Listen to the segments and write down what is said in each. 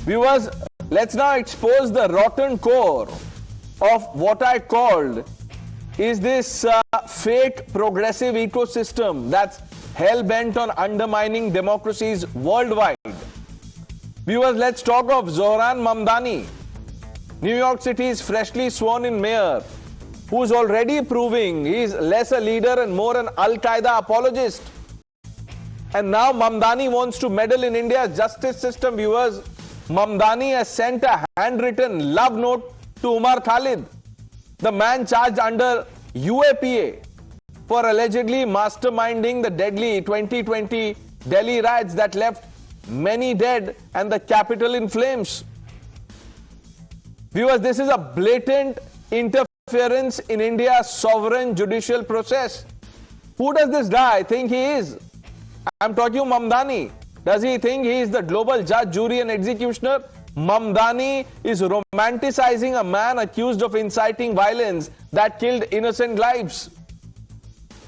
Viewers, let's now expose the rotten core of what I called is this fake progressive ecosystem that's hell-bent on undermining democracies worldwide. Viewers, let's talk of Zohran Mamdani, New York City's freshly sworn-in mayor, who's already proving he's less a leader and more an Al-Qaeda apologist. And now Mamdani wants to meddle in India's justice system, viewers. Mamdani has sent a handwritten love note to Umar Khalid, the man charged under UAPA for allegedly masterminding the deadly 2020 Delhi riots that left many dead and the capital in flames. Viewers, this is a blatant interference in India's sovereign judicial process. Who does this guy think he is? I'm talking Mamdani. Does he think he is the global judge, jury and executioner? Mamdani is romanticizing a man accused of inciting violence that killed innocent lives.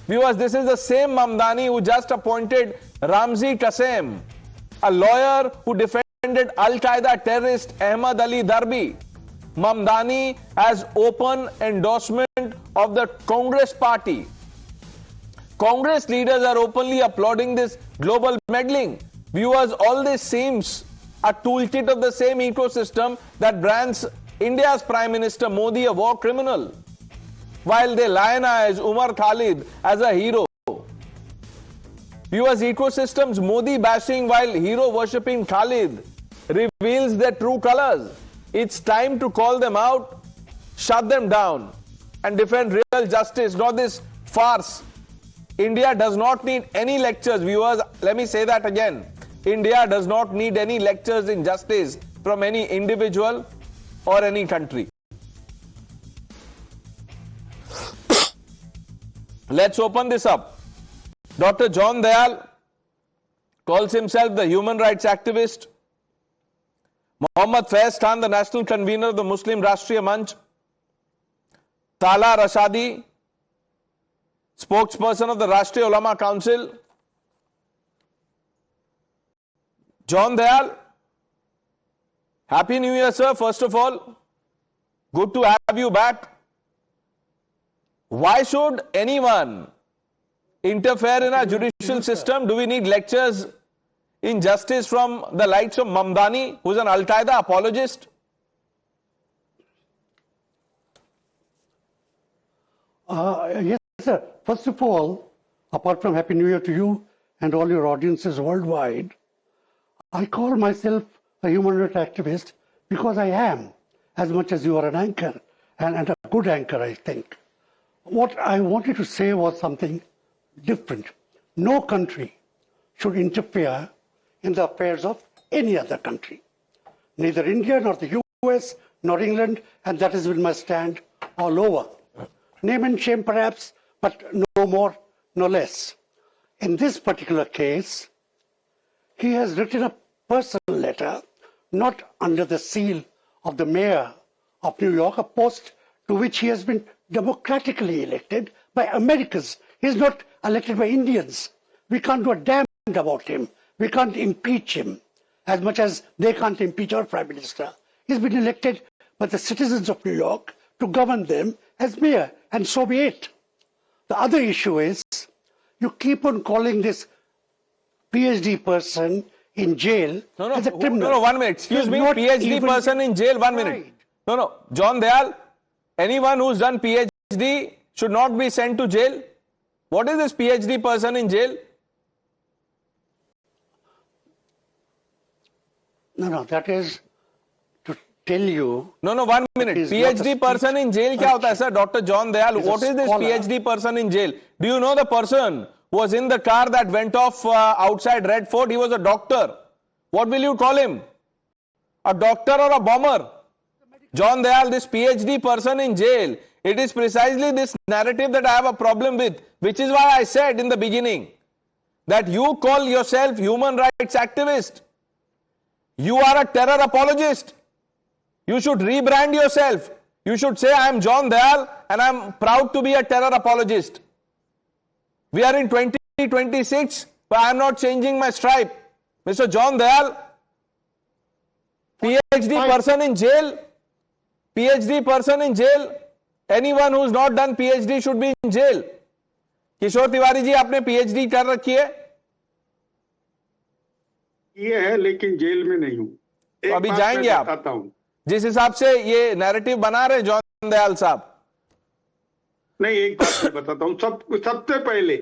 Viewers, this is the same Mamdani who just appointed Ramzi Qasem, a lawyer who defended Al-Qaeda terrorist Ahmad Ali Darbi. Mamdani has open endorsement of the Congress party. Congress leaders are openly applauding this global meddling. Viewers, all this seems a toolkit of the same ecosystem that brands India's Prime Minister Modi a war criminal, while they lionize Umar Khalid as a hero. Viewers, ecosystems Modi bashing while hero worshipping Khalid reveals their true colors. It's time to call them out, shut them down, and defend real justice, not this farce. India does not need any lectures, viewers. Let me say that again. India does not need any lectures in justice from any individual or any country. Let's open this up. Dr. John Dayal calls himself the human rights activist. Mohammad Faiz Khan, the national convener of the Muslim Rashtriya Manch. Tala Rashadi, spokesperson of the Rashtriya Ulama Council. John Dayal, Happy New Year, sir, first of all. Good to have you back. Why should anyone interfere in our judicial system? Do we need lectures in justice from the likes of Mamdani, who's an Al-Qaeda apologist? Yes, sir. First of all, apart from Happy New Year to you and all your audiences worldwide, I call myself a human rights activist because I am, as much as you are an anchor, and a good anchor, I think. What I wanted to say was something different. No country should interfere in the affairs of any other country. Neither India, nor the US, nor England, and that has been my stand all over. Name and shame perhaps, but no more, no less. In this particular case, he has written a personal letter, not under the seal of the mayor of New York, a post to which he has been democratically elected by Americans. He's not elected by Indians. We can't do a damn about him. We can't impeach him as much as they can't impeach our Prime Minister. He's been elected by the citizens of New York to govern them as mayor, and so be it. The other issue is, you keep on calling this PhD person in jail as a criminal. No, 1 minute. Excuse me, PhD person in jail, 1 minute. No, John Dayal, anyone who's done PhD should not be sent to jail. What is this PhD person in jail? No, that is to tell you. No, 1 minute. PhD person in jail kya hota hai, sir? Dr. John Dayal, what is this PhD person in jail? Do you know the person who was in the car that went off outside Red Fort? He was a doctor. What will you call him? A doctor or a bomber? John Dayal, this PhD person in jail, it is precisely this narrative that I have a problem with, which is why I said in the beginning that you call yourself human rights activist. You are a terror apologist. You should rebrand yourself. You should say, I am John Dayal and I am proud to be a terror apologist. We are in 2026, but I am not changing my stripe. Mr. John Dayal, PhD person in jail. PhD person in jail. Anyone who's not done PhD should be in jail. किशोर तिवारी जी, आपने PhD कर रखी है? ये है, लेकिन jail में नहीं हूं। तो अभी जाएंगे आप? बताता हूं। जिस हिसाब से ये नैरेटिव बना रहे जॉन दयाल साहब। नहीं, एक बात मैं बताता हूं। सबसे पहले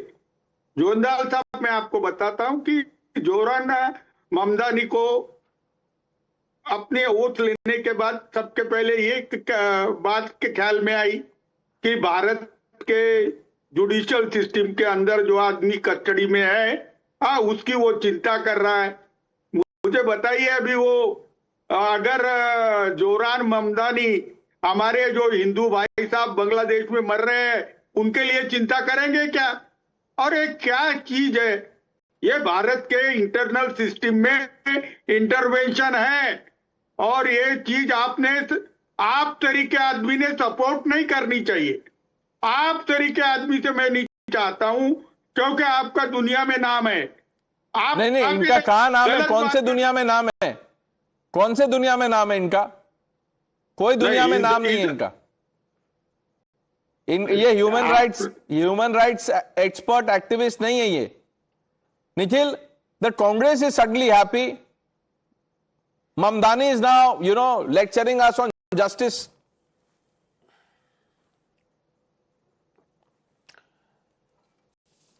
जॉन दयाल साहब, मैं आपको बताता हूं कि जोहरान ममदानी को अपने ओथ लेने के बाद सबके पहले ये बात के ख्याल में आई कि भारत के जुडिशियल सिस्टम के अंदर जो आदमी कस्टडी में है, उसकी वो चिंता कर रहा है। मुझे बताइए, अभी वो अगर जोहरान ममदानी हमारे जो हिंदू भाई साहब बांग्लादेश में मर रहे हैं, उनके लिए चिंता करेंगे क्या? और ये क्या चीज है? ये भारत के इंटरनल सिस्टम में इंटरवेंशन है, और ये चीज आप तरीके आदमी ने सपोर्ट नहीं करनी चाहिए। आप तरीके आदमी से मैं नहीं चाहता हूं, क्योंकि आपका दुनिया में नाम है। आप नहीं, इनका कहां नाम है? कौन से दुनिया में नाम है? कौन से दुनिया में नाम है इनका? कोई दुनिया में नाम नहीं है इनका। ये ह्यूमन राइट्स एक्सपर्ट एक्टिविस्ट नहीं है ये। Nikhil, the Congress is suddenly happy. Mamdani is now, lecturing us on justice.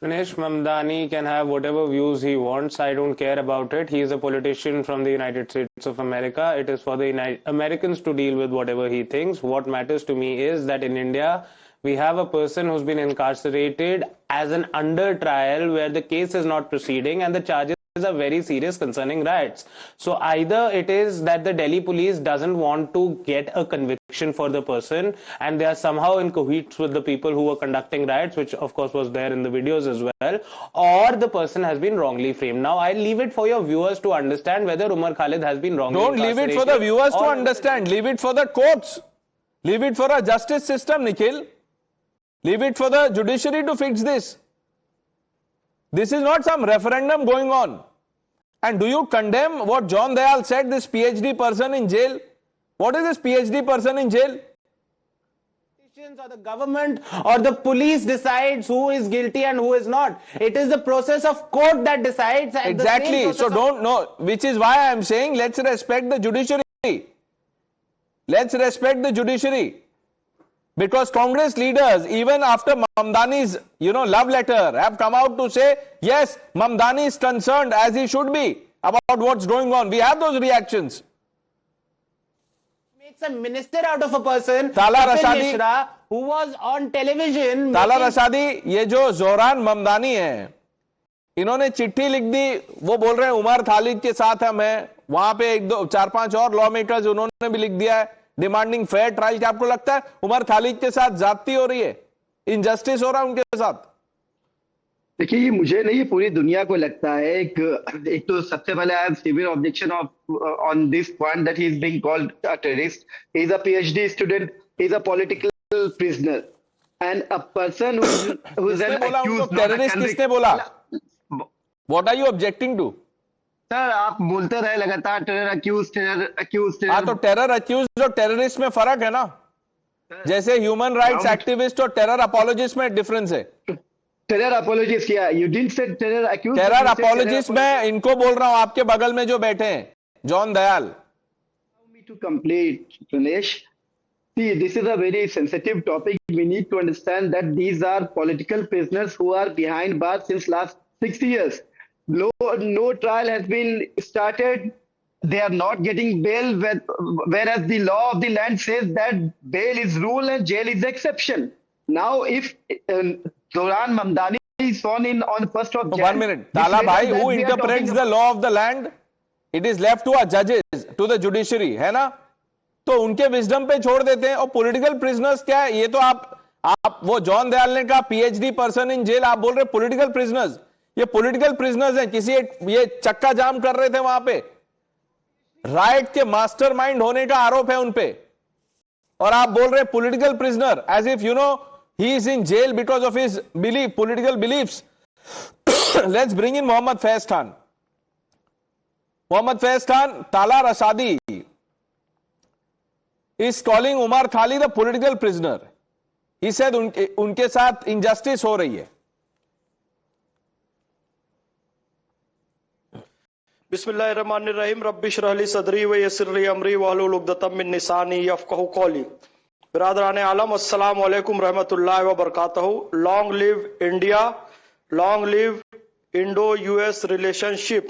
Pranesh, Mamdani can have whatever views he wants. I don't care about it. He is a politician from the United States of America. It is for the Americans to deal with whatever he thinks. What matters to me is that in India, we have a person who's been incarcerated as an under trial where the case is not proceeding and the charges are very serious concerning riots. So either it is that the Delhi police doesn't want to get a conviction for the person and they are somehow in cahoots with the people who were conducting riots, which of course was there in the videos as well, or the person has been wrongly framed. Now I'll leave it for your viewers to understand whether Umar Khalid has been wrongly Don't leave it for the viewers to understand. Leave it for the courts. Leave it for our justice system, Nikhil. Leave it for the judiciary to fix this. This is not some referendum going on. And do you condemn what John Dayal said, this PhD person in jail? What is this PhD person in jail? Or the government or the police decides who is guilty and who is not. It is the process of court that decides. Exactly. So don't know, which is why I am saying let's respect the judiciary. Let's respect the judiciary. Because Congress leaders, even after Mamdani's, love letter, have come out to say, yes, Mamdani is concerned, as he should be, about what's going on. We have those reactions. Makes a minister out of a person, Tala Rasadi, Mishra, who was on television. Tala Rasadi, ये जो Zohran Mamdani है, इन्होंने चिट्ठी लिख दी, वो बोल रहे हैं उमर खालिद के साथ हम हैं, वहां पे 4-5 और लॉ मेकर्स उन्होंने भी लिख दिया है, डिमांडिंग फेयर ट्रायल. क्या आपको लगता है उमर खालिद के साथ जाती हो रही है, इनजस्टिस हो रहा है उनके साथ? देखिए, ये मुझे नहीं, ये पूरी दुनिया को लगता है. एक तो सबसे पहले I have severe objection on this point that he is being called a terrorist. He is a PhD student, he is a political prisoner and a person who is an accused. Terrorist किसने बोला? What are you objecting to? Sir, आप बोलते रहे लगातार terror accused. हाँ, तो terror accused और terrorist में फर्क है ना. जैसे ह्यूमन राइट्स एक्टिविस्ट और टेरर अपोलोजिस्ट में डिफरेंस है. टेरर अपोलोजिस्ट क्या? You didn't say terror accuse. Terror apologist मैं इनको बोल रहा हूं, आपके बगल में जो बैठे हैं, John Dayal. Allow me to complete, Pranesh. See, this is a very sensitive topic. We need to understand that these are political prisoners who are behind bars since last 6 years. No trial has been started. They are not getting bail, whereas the law of the land says that bail is rule and jail is exception. Now, if Zohran Mamdani is sworn in on 1st of January... 1 minute. Tala bhai, who interprets the law of the land? It is left to our judges, to the judiciary, है ना? तो उनके wisdom पे छोड़ देते हैं. और political prisoners क्या है? ये तो आप वो जॉन दयाल ने कहा पीएचडी पर्सन इन जेल, आप बोल रहे पॉलिटिकल प्रिजनर्स. ये पॉलिटिकल प्रिजनर्स हैं. ये चक्का जाम कर रहे थे वहां पे, राइट के मास्टरमाइंड होने का आरोप है उनपे, और आप बोल रहे political prisoner, as if he is in jail because of his political beliefs. Let's bring in Mohammad Faiz Khan. Mohammad Faiz Khan, Tala Rasadi, is calling Umar Khalid a political prisoner. He said उनके साथ injustice हो रही है. बिस्मिल्लाहिर्रहमानिर्रहीम रब्बिश रहली सदरी व यस्सिर ली अमरी वहलुल उक़दतम मिन लिसानी यफ़क़हू क़ौली. बिरादरान आलम, अस्सलामु अलैकुम रहमतुल्लाहि व बरकातहू. Long live India, long live Indo-US relationship.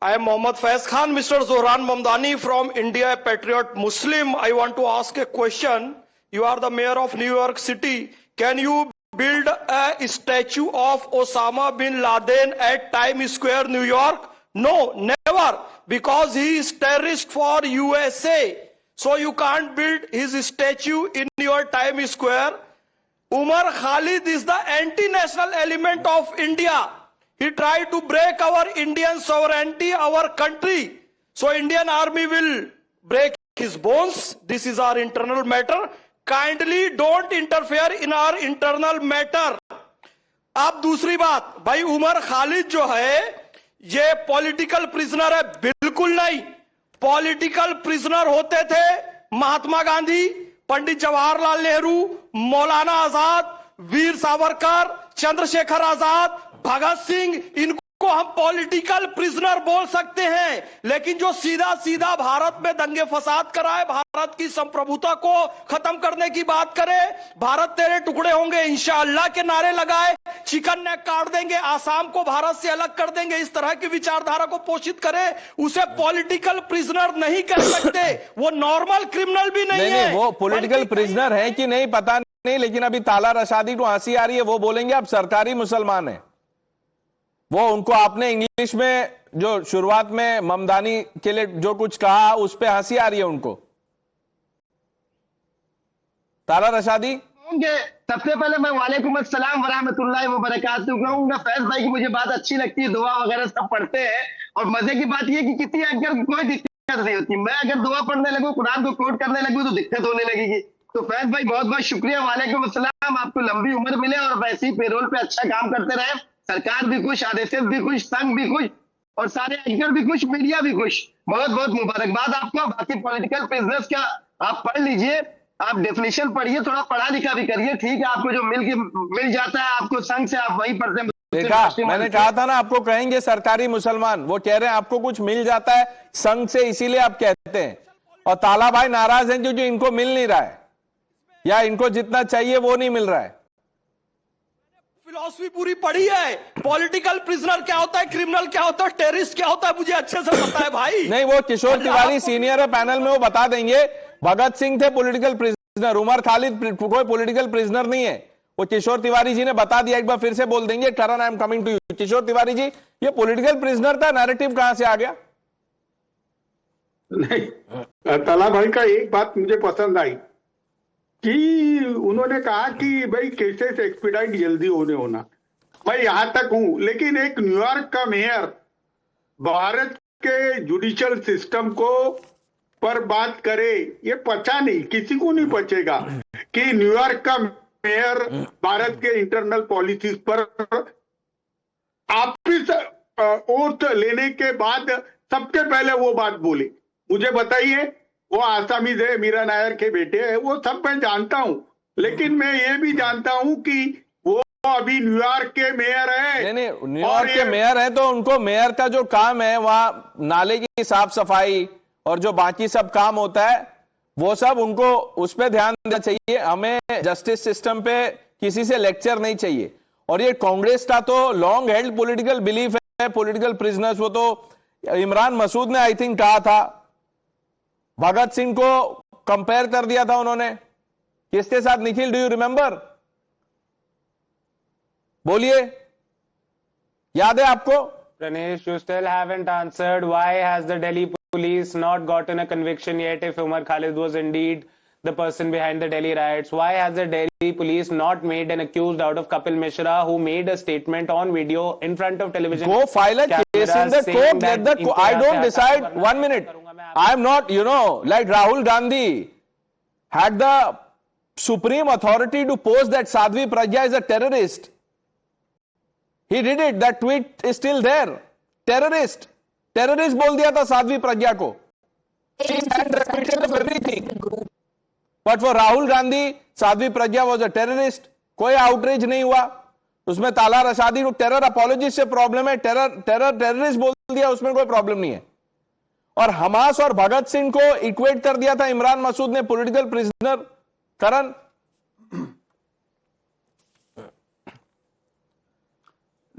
I am Mohammad Faiz Khan, Mr. Zohran Mamdani from India, a patriot Muslim. I want to ask a question. You are the mayor of New York City. Can you build a statue of Osama bin Laden at Times Square, New York? No, never, because he is terrorist for USA. So you can't build his statue in your Times Square. Umar Khalid is the anti-national element of India. He tried to break our Indian sovereignty, our country. So Indian army will break his bones. This is our internal matter. Kindly don't interfere in our internal matter. अब दूसरी बात, भाई उमर खालिद जो है ये political prisoner है? बिल्कुल नहीं. पॉलिटिकल प्रिजनर होते थे महात्मा गांधी, पंडित जवाहरलाल नेहरू, मौलाना आजाद, वीर सावरकर, चंद्रशेखर आजाद, भगत सिंह. इनको हम पॉलिटिकल प्रिजनर बोल सकते हैं. लेकिन जो सीधा सीधा भारत में दंगे फसाद कराए, भारत की संप्रभुता को खत्म करने की बात करे, भारत तेरे टुकड़े होंगे इंशाअल्लाह के नारे लगाए, चिकन नेक काट देंगे, आसाम को भारत से अलग कर देंगे, इस तरह की विचारधारा को पोषित करे, उसे पॉलिटिकल प्रिजनर नहीं कर सकते. वो नॉर्मल क्रिमिनल भी नहीं है. वो पॉलिटिकल प्रिजनर है कि नहीं पता नहीं, लेकिन अभी ताला रशादी को हंसी आ रही है. वो बोलेंगे आप सरकारी मुसलमान है. वो उनको आपने इंग्लिश में जो शुरुआत में ममदानी के लिए जो कुछ कहा उस पे हंसी आ रही है उनको. ताला रशादी. सबसे पहले मैं वालेकुम अस्सलाम वरहमतुल्लाहि व बरकातुहू कहूंगा. फैज भाई की मुझे बात अच्छी लगती है, दुआ वगैरह सब पढ़ते हैं. और मजे की बात यह कि किसी एंकर की कोई दिक्कत नहीं होती. मैं अगर दुआ पढ़ने लगूं, कुरान को कोट करने लगूं तो दिक्कत होने लगेगी. तो फैज भाई बहुत बहुत शुक्रिया, वालेकुम अस्सलाम. आपको लंबी उम्र मिले और वैसे ही पेरोल पे अच्छा काम करते रहे. सरकार भी खुश, आरएसएस भी खुश, संघ भी खुश और सारे एंकर भी खुश, मीडिया भी खुश. बहुत बहुत मुबारकबाद आपको. बाकी पॉलिटिकल बिजनेस क्या आप पढ़ लीजिए, आप डेफिनेशन पढ़िए, थोड़ा पढ़ा लिखा भी करिए. ठीक है, आपको जो मिल जाता है आपको संघ से, आप वही पढ़ते हैं. देखा, मैंने कहा था ना आपको कहेंगे सरकारी मुसलमान. वो कह रहे हैं आपको कुछ मिल जाता है संघ से, इसीलिए आप कहते हैं. और ताला भाई नाराज हैं क्योंकि इनको मिल नहीं रहा है, या इनको जितना चाहिए वो नहीं मिल रहा है. फिलॉसफी पूरी पढ़ी है. पॉलिटिकल प्रिजनर क्या होता है, क्रिमिनल क्या होता है, टेररिस्ट क्या होता है, मुझे अच्छे से पता है भाई. नहीं, वो किशोर तिवारी सीनियर है पैनल में, वो बता देंगे. भगत सिंह थे पॉलिटिकल प्रिजनर, उमर खालिद कोई पॉलिटिकल प्रिजनर नहीं है. वो किशोर तिवारी जी ने बता दिया. एक बार फिर से बोल देंगे. Karan, I am coming to you. Kishore Tiwari ji, ये पॉलिटिकल प्रिजनर था, नैरेटिव कहां से आ गया? नहीं, तला भाई का एक बात मुझे पसंद आई कि उन्होंने कहा कि भाई केसेस एक्सपीडाइट जल्दी होना. मैं यहां तक हूं, लेकिन एक न्यूयॉर्क का मेयर भारत के जुडिशियल सिस्टम को पर बात करे, ये पचा नहीं, किसी को नहीं पचेगा कि न्यूयॉर्क का मेयर भारत के इंटरनल पॉलिसीज पर वापिस ओथ लेने के बाद सबसे पहले वो बात बोले. मुझे बताइए, वो आसामीज है, मीरा नायर के बेटे हैं, वो सब मैं जानता हूं, लेकिन मैं ये भी जानता हूं कि वो अभी न्यूयॉर्क के मेयर है. नहीं, न्यूयॉर्क के मेयर है तो उनको मेयर का जो काम है वहां नाले की साफ सफाई और जो बाकी सब काम होता है वो सब उनको उस पर ध्यान देना चाहिए. हमें जस्टिस सिस्टम पे किसी से लेक्चर नहीं चाहिए. और ये कांग्रेस का तो लॉन्ग हेल्ड पॉलिटिकल बिलीफ है, पॉलिटिकल प्रिजनर्स. वो तो इमरान मसूद ने आई थिंक कहा था, भगत सिंह को कंपेयर कर दिया था उन्होंने. किसके साथ निखिल, डू यू रिमेंबर? बोलिए, याद है आपको? Pranesh, you still haven't answered why has the Delhi police not gotten a conviction yet if Umar Khalid was indeed the person behind the Delhi riots? Why has the Delhi police not made an accused out of Kapil Mishra who made a statement on video in front of television? Go file a case in the court. Let the I don't decide. 1 minute. I am not, like Rahul Gandhi had the supreme authority to post that Sadhvi Pragya is a terrorist. He did it. That tweet is still there. Terrorist बोल दिया था साध्वी प्रज्ञा को. Everything. But for Rahul Gandhi, Sadhvi Pragya was a terrorist. कोई outreach नहीं हुआ उसमें. ताला रशादी को टेरर अपॉलॉजिस्ट से प्रॉब्लम है, टेररिस्ट बोल दिया, उसमें कोई प्रॉब्लम नहीं है. और हमास और भगत सिंह को इक्वेट कर दिया था इमरान मसूद ने पॉलिटिकल प्रिजनर. करण,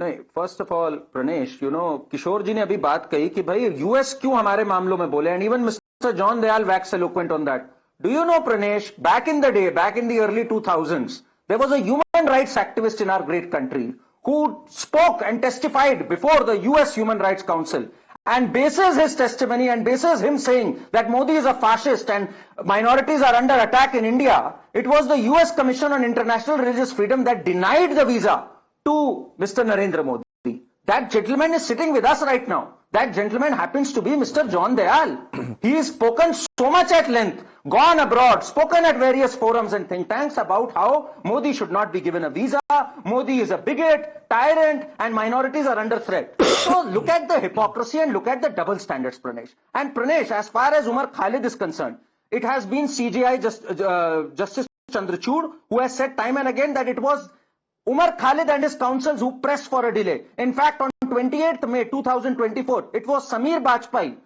नहीं, first of all Pranesh, Kishore ji ने अभी बात कही कि भाई यूएस क्यों हमारे मामलों में बोले, and even mister John Dayal wax eloquent on that. Do you know Pranesh, back in the day, back in the early 2000s, there was a human rights activist in our great country who spoke and testified before the US Human Rights Council, and bases his testimony and bases him saying that Modi is a fascist and minorities are under attack in India, it was the US Commission on International Religious Freedom that denied the visa to Mr. Narendra Modi. That gentleman is sitting with us right now. That gentleman happens to be Mr. John Dayal. He has spoken so much at length, gone abroad, spoken at various forums and think tanks about how Modi should not be given a visa, Modi is a bigot, tyrant, and minorities are under threat. So look at the hypocrisy and look at the double standards, Pranesh. And Pranesh, as far as Umar Khalid is concerned, it has been CJI Justice Chandrachud who has said time and again that it was Umar Khalid and his counsels who pressed for a delay. In fact, on 28th May 2024, it was Samir Bajpai,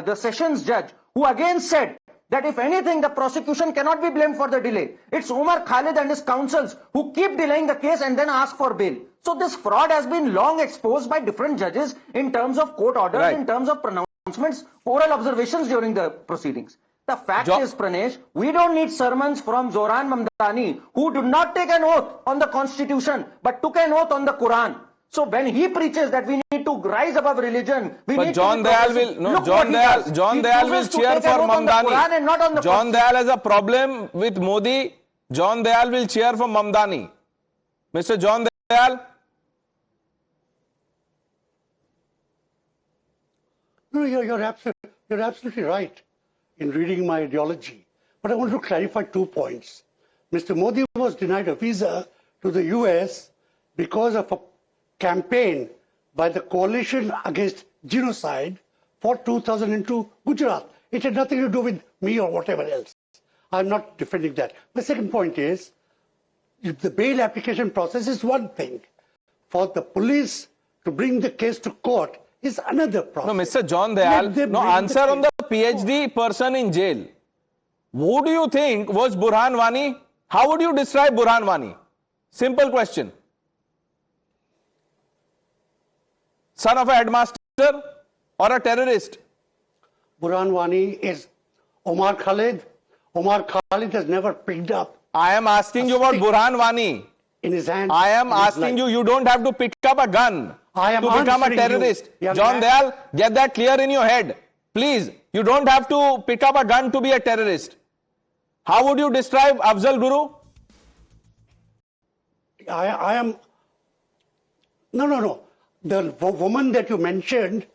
the sessions judge, who again said that if anything, the prosecution cannot be blamed for the delay. It's Umar Khalid and his counsels who keep delaying the case and then ask for bail. So this fraud has been long exposed by different judges in terms of court orders, Right. in terms of pronouncements, oral observations during the proceedings. The fact is, Pranesh, we don't need sermons from Zohran Mamdani, who did not take an oath on the Constitution, but took an oath on the Quran. So when he preaches that we need to rise above religion, we but need John to be Dayal will progressive. Look what he does. John He Dayal will chooses to cheer take for an oath on the Quran and not on the Mamdani. John Constitution. Dayal has a problem with Modi. John Dayal will cheer for Mamdani. Mr. John Dayal. No, you're absolutely right in reading my ideology. But I want to clarify 2 points. Mr. Modi was denied a visa to the US because of a campaign by the coalition against genocide for 2002 Gujarat. It had nothing to do with me or whatever else. I'm not defending that. My second point is, the bail application process is one thing. For the police to bring the case to court is another process. No, Mr. John Dayal, no, answer on the PhD person in jail. Who do you think was Burhan Wani? How would you describe Burhan Wani? Simple question. Son of a headmaster or a terrorist? Burhan Wani is Umar Khalid. Umar Khalid has never picked up I am asking you about Burhan Wani. in his hand. I am in his asking life. you don't have to pick up a gun I am to become a answering you, terrorist. young John man. Dayal, get that clear in your head. Please, you don't have to pick up a gun to be a terrorist. How would you describe Afzal Guru? I am. No. The woman that you mentioned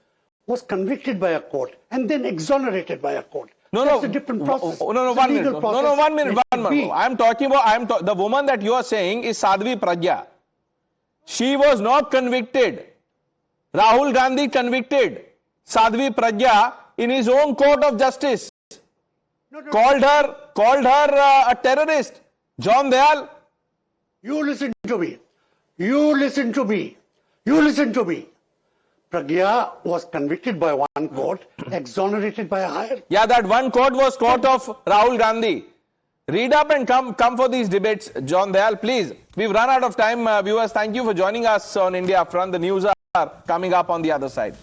was convicted by a court and then exonerated by a court. That's a different process. No, It's a 1 minute. legal No, process. 1 minute. Let 1 it minute. be. I am talking about. The woman that you are saying is Sadhvi Pragya. She was not convicted. Rahul Gandhi convicted Sadhvi Pragya in his own court of justice. Called her a terrorist. John Dayal. You listen to me. You listen to me. You listen to me. Pragya was convicted by one court, exonerated by a higher. Yeah, that one court was court of Rahul Gandhi. Read up and come for these debates, John Dayal, please. We've run out of time, viewers. Thank you for joining us on India Upfront. The news are coming up on the other side.